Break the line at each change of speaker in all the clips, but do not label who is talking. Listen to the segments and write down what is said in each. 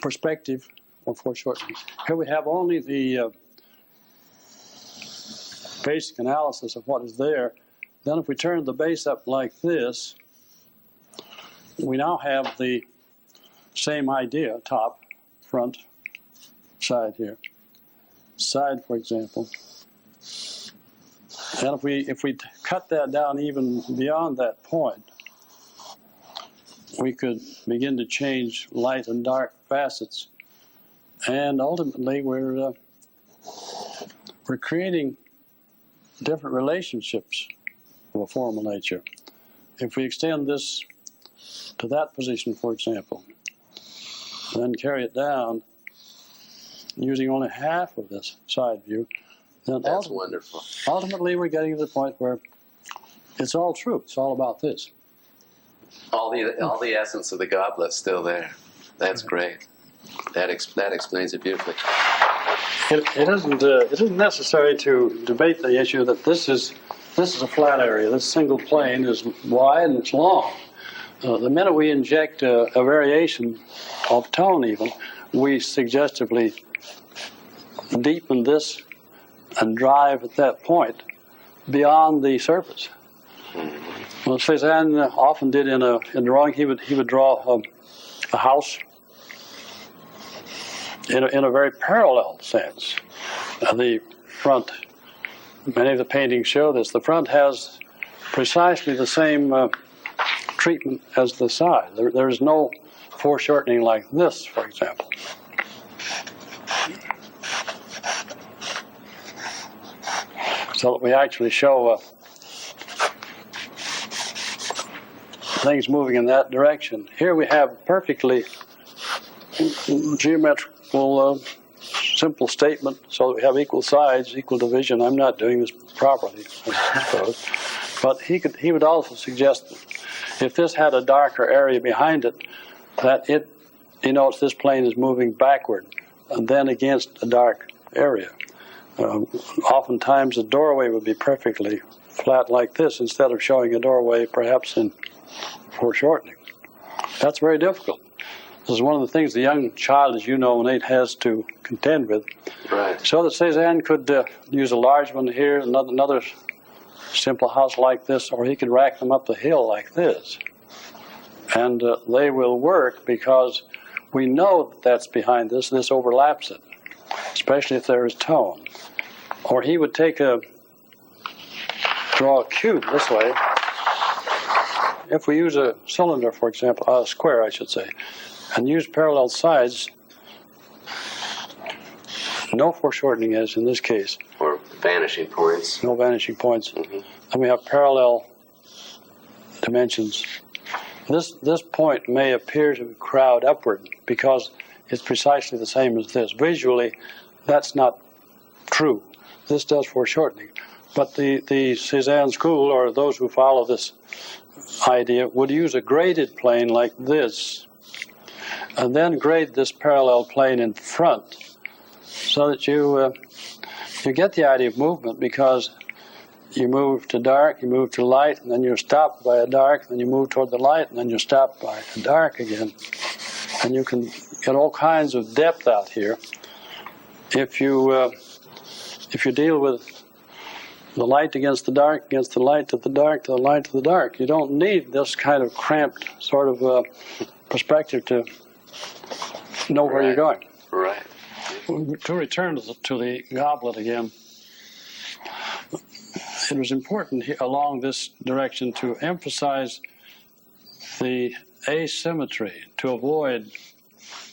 perspective or foreshortening. Here we have only the basic analysis of what is there. Then if we turn the base up like this, we now have the same idea, top, front, side here. Side, for example. And if we cut that down even beyond that point, we could begin to change light and dark facets. And ultimately, we're creating different relationships of a formal nature. If we extend this to that position, for example, then carry it down using only half of this side view, then
that's wonderful.
Ultimately, we're getting to the point where it's all true. It's all about this. All
the essence of the goblet's still there. That's great. That explains it beautifully.
It isn't necessary to debate the issue that this is a flat area. This single plane is wide and it's long. The minute we inject a variation of tone, even, we suggestively deepen this and drive at that point beyond the surface. Well, Cézanne often did in drawing. He would draw a house in a very parallel sense. The front, many of the paintings show this. The front has precisely the same treatment as the side. There is no foreshortening like this, for example. So that we actually show things moving in that direction. Here we have perfectly geometrical, simple statement, so that we have equal sides, equal division. I'm not doing this properly, I suppose. But he would also suggest that if this had a darker area behind it, that it denotes this plane is moving backward and then against a dark area. Oftentimes a doorway would be perfectly flat like this instead of showing a doorway perhaps in foreshortening. That's very difficult. This is one of the things the young child, as you know, Nate, has to contend with.
Right. So
that Cézanne could use a large one here, another simple house like this, or he could rack them up the hill like this. And they will work because we know that that's behind this, and this overlaps it, especially if there is tone. Or he would draw a cube this way. If we use a cylinder, for example, a square, I should say, and use parallel sides, no foreshortening as in this case.
Or vanishing points.
No vanishing points.
Mm-hmm.
And we have parallel dimensions. This point may appear to crowd upward because it's precisely the same as this. Visually, that's not true. This does foreshortening. But the Cézanne school, or those who follow this idea, would use a graded plane like this, and then grade this parallel plane in front, so that you get the idea of movement, because you move to dark, you move to light, and then you're stopped by a dark, then you move toward the light, and then you're stopped by a dark again. And you can get all kinds of depth out here if you deal with the light against the dark, against the light to the dark, to the light to the dark. You don't need this kind of cramped sort of perspective to know where you're going.
Right.
To return to the goblet again, it was important along this direction to emphasize the asymmetry, to avoid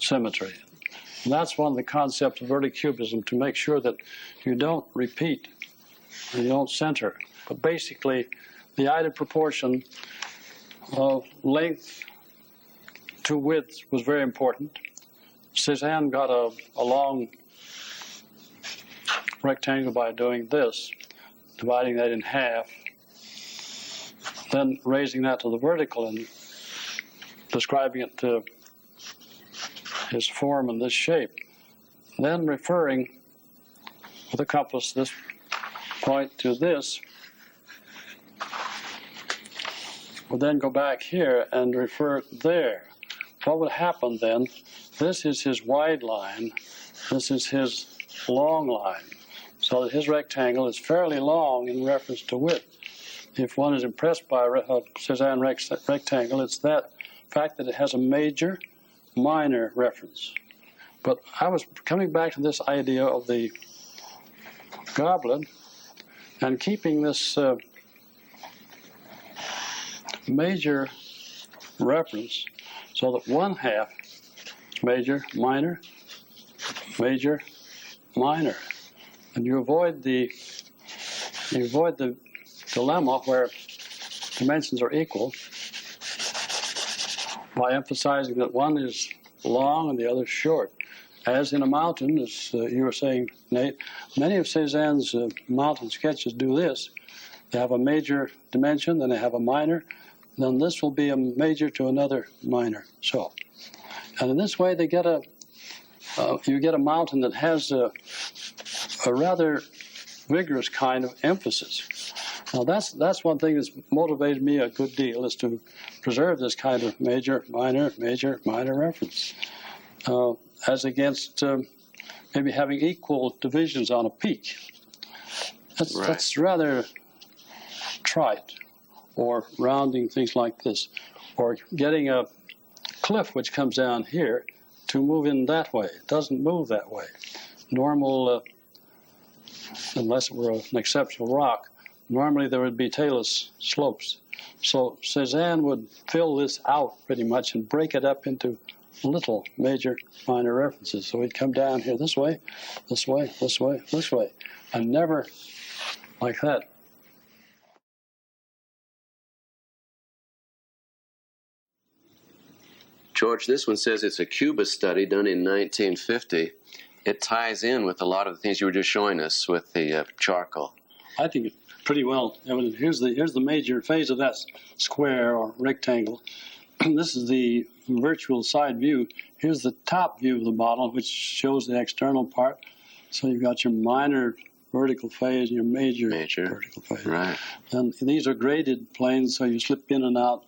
symmetry. And that's one of the concepts of early Cubism, to make sure that you don't repeat, and you don't center. But basically, the idea of proportion of length to width was very important. Cézanne got a long rectangle by doing this, dividing that in half, then raising that to the vertical and describing it to his form in this shape. Then referring with a compass this point to this, we'll then go back here and refer there. what would happen then, this is his wide line, this is his long line, so that his rectangle is fairly long in reference to width. If one is impressed by a Cézanne rectangle, it's that fact that it has a major, minor reference. But I was coming back to this idea of the goblet and keeping this major reference so that one half major, minor, major, minor, and you avoid the dilemma where dimensions are equal by emphasizing that one is long and the other short. As in a mountain, as you were saying, Nate, many of Cézanne's mountain sketches do this. They have a major dimension, then they have a minor, then this will be a major to another minor. So, and in this way, they get you get a mountain that has a rather vigorous kind of emphasis. Now, that's one thing that's motivated me a good deal, is to preserve this kind of major, minor reference, as against maybe having equal divisions on a peak. That's rather trite, or rounding things like this, or getting a cliff which comes down here to move in that way. It doesn't move that way. Normal, unless it were an exceptional rock, normally there would be tailless slopes. So Cézanne would fill this out pretty much and break it up into little major, minor references. So he'd come down here this way, this way, this way, this way, and never like that.
George, this one says it's a Cubist study done in 1950. It ties in with a lot of the things you were just showing us with the charcoal.
I think it's pretty well evident. Here's the major phase of that square or rectangle. This is the virtual side view. Here's the top view of the model, which shows the external part. So you've got your minor vertical phase and your major vertical phase.
Right.
And these are graded planes, so you slip in and out.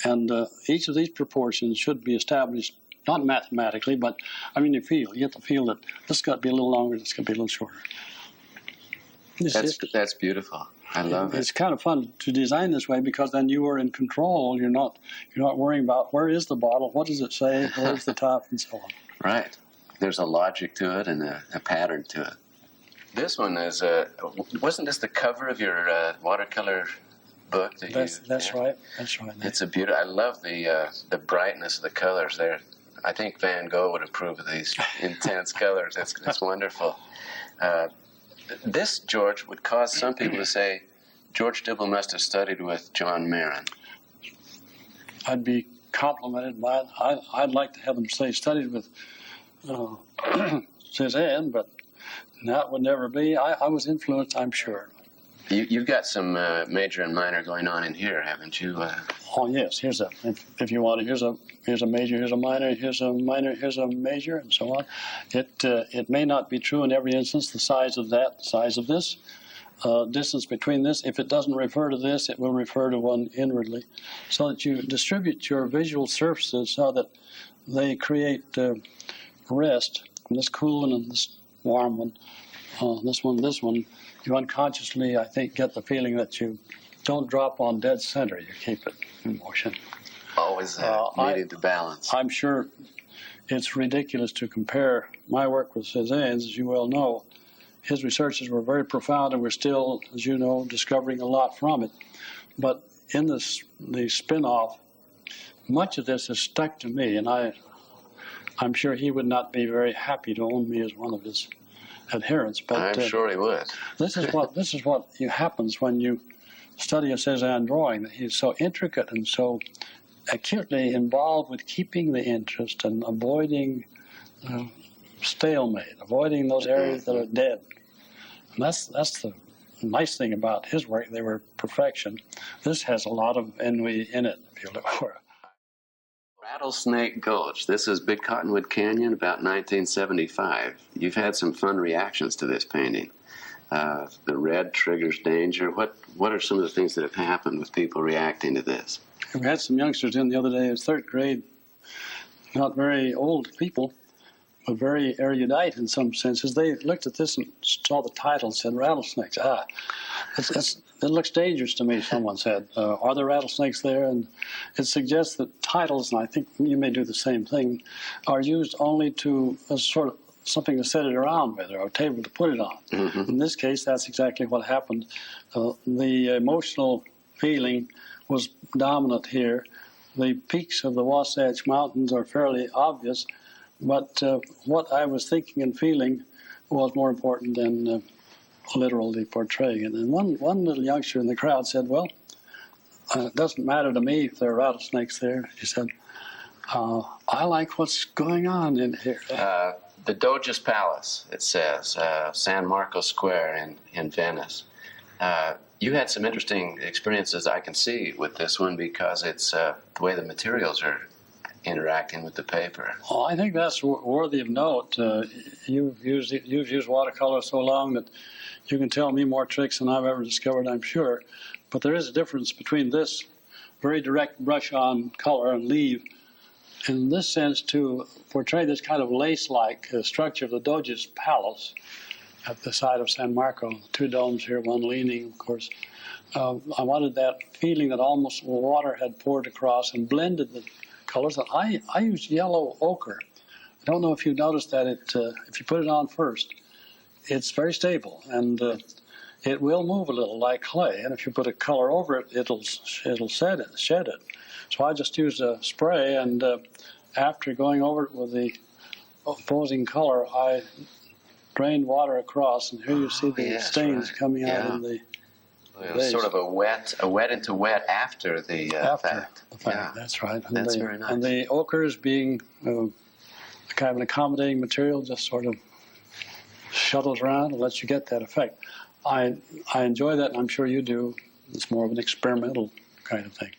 And each of these proportions should be established, not mathematically, but I mean, you get the feel that this got to be a little longer, this got to be a little shorter.
That's beautiful. I love it.
It's kind of fun to design this way, because then you are in control. You're not worrying about where is the bottle, what does it say, where's the top, and so on.
Right. There's a logic to it and a pattern to it. This one is wasn't this the cover of your watercolor book?
That's right.
It's a beautiful. I love the brightness of the colors there. I think Van Gogh would approve of these intense colors. It's wonderful. This, George, would cause some people to say, George Dibble must have studied with John Marin.
I'd be complimented by it. I'd like to have them say studied with Cézanne, but that would never be. I was influenced, I'm sure.
You've got some major and minor going on in here, haven't you?
Oh yes, here's if you want it, here's a major, here's a minor, here's a minor, here's a major, and so on. It may not be true in every instance. The size of that, the size of this, distance between this. If it doesn't refer to this, it will refer to one inwardly, so that you distribute your visual surfaces so that they create rest. This cool one and this warm one, this one. You unconsciously, I think, get the feeling that you don't drop on dead center. You keep it in motion.
Always needing to balance.
I'm sure it's ridiculous to compare my work with Cézanne's, as you well know. His researches were very profound, and we're still, as you know, discovering a lot from it. But in the spin-off, much of this has stuck to me, and I'm sure he would not be very happy to own me as one of his adherents. But
I'm sure he would.
This is what happens when you study a Cézanne drawing. That he's so intricate and so acutely involved with keeping the interest and avoiding stalemate, avoiding those areas that are dead. And that's the nice thing about his work. They were perfection. This has a lot of ennui in it, if you look for it.
Rattlesnake Gulch. This is Big Cottonwood Canyon, about 1975. You've had some fun reactions to this painting. The red triggers danger. What are some of the things that have happened with people reacting to this?
We had some youngsters in the other day in third grade not very old people, but very erudite in some senses. They looked at this and saw the title and said, rattlesnakes. It looks dangerous to me, someone said. Are there rattlesnakes there? And it suggests that titles, and I think you may do the same thing, are used only to as sort of something to set it around with, or a table to put it on. In this case, that's exactly what happened. The emotional feeling was dominant here. The peaks of the Wasatch Mountains are fairly obvious, but what I was thinking and feeling was more important than literally portraying it. And one little youngster in the crowd said, well, it doesn't matter to me if there are rattlesnakes there. He said, I like what's going on in here.
The Doge's Palace, it says, San Marco Square in Venice. You had some interesting experiences, I can see, with this one because it's the way the materials are interacting with the paper.
Well, I think that's worthy of note. You've used watercolor so long that you can tell me more tricks than I've ever discovered, I'm sure. But there is a difference between this very direct brush-on color and leave, in this sense, to portray this kind of lace-like structure of the Doge's Palace at the side of San Marco, two domes here, one leaning, of course. I wanted that feeling that almost water had poured across and blended the colors. And I used yellow ochre. I don't know if you noticed that if you put it on first, it's very stable, and it will move a little like clay. And if you put a color over it, it'll shed it. So I just used a spray, and after going over it with the opposing color, I drained water across, and here you see the stains coming out in the
it was sort of a wet into wet after the fact.
Yeah, that's right. And
that's very nice.
And the ochres being kind of an accommodating material, just sort of shuttles around and lets you get that effect. I enjoy that, and I'm sure you do. It's more of an experimental kind of thing.